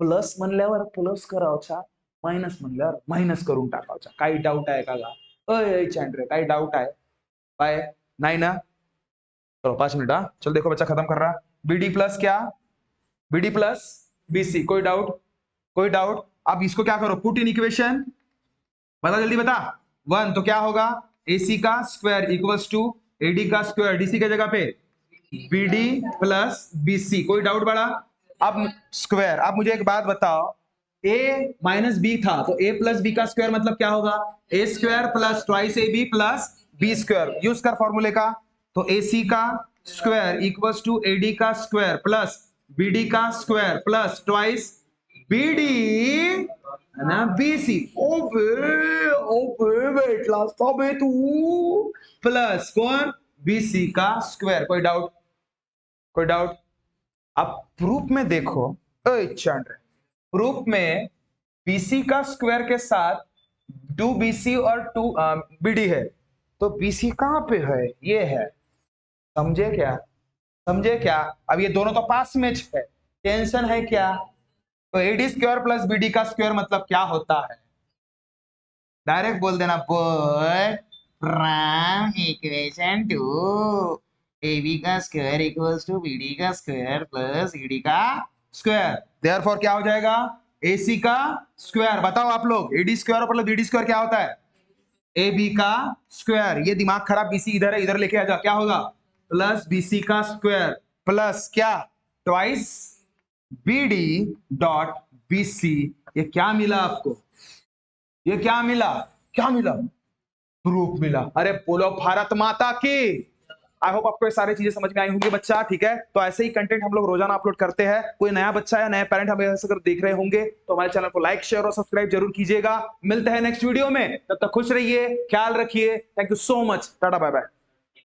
प्लस म्हणल्यावर प्लस करावचा, मायनस म्हणल्यावर मायनस करून टाकावचा. काही डाऊट आहे का गा? अय चैंड्रे, काही डाऊट आहे बाय? नहीं ना? चलो 5 मिनट. हाँ चलो देखो बच्चा खत्म कर रहा. बीडी प्लस क्या? BD plus BC. कोई डाउट? कोई डाउट? अब इसको क्या करो, पुट इन इक्वेशन. बता जल्दी बता. 1 तो क्या होगा, AC का स्क्वायर इक्वल्स टू AD का स्क्वायर, DC के जगह पे BD प्लस BC. कोई डाउट बड़ा? अब स्क्वायर. अब मुझे एक बात बताओ, A माइनस बी था तो A प्लस बी का स्क्वायर मतलब क्या होगा, A square plus twice AB plus B square. Use कर फॉर्मूले का. तो AC का स्क्वायर इक्वल्स टू AD का स्क्वायर प्लस BD का स्क्वायर प्लस ट्वाइस BD ना BC. ओबे ओबे भेटला असता बे तू. प्लस कौन, BC का स्क्वायर. कोई डाउट? कोई डाउट? अब प्रूफ में देखो, प्रूफ में BC का स्क्वायर के साथ 2BC और 2 BD है. तो BC कहां पे है, ये है. समझे क्या? समझे क्या? अब ये दोनों तो पास में है, टेंशन है क्या? तो AD स्क्वायर प्लस BD का स्क्वायर मतलब क्या होता है? डायरेक्ट बोल देना, बोल फ्रॉम इक्वेशन टू AB का स्क्वायर इक्वल्स टू BD का स्क्वायर प्लस ED का स्क्वायर. देयरफॉर क्या हो जाएगा, AC का स्क्वायर. बताओ आप लोग, AD square plus BD square क्या होता है? AB का स्क्वायर. ये दिमाग खराब, BC इधर है, इधर लेके आ जा. क्या होगा, प्लस BC का स्क्वायर प्लस क्या, ट्वाइस BD डॉट BC. ये क्या मिला आपको, ये क्या मिला, क्या मिला? प्रूफ मिला. अरे बोलो भारत माता की. आई होप आपको ये सारी चीजें समझ में आई होंगी बच्चा. ठीक है, तो ऐसे ही कंटेंट हम लोग रोजाना अपलोड करते हैं. कोई नया बच्चा या नया पेरेंट हमें अगर देख रहे होंगे तो हमारे चैनल को लाइक शेयर और सब्सक्राइब जरूर कीजिएगा. मिलते हैं नेक्स्ट वीडियो में, तब तक खुश रहिए, ख्याल रखिए. Thank you so much. Tata bye bye.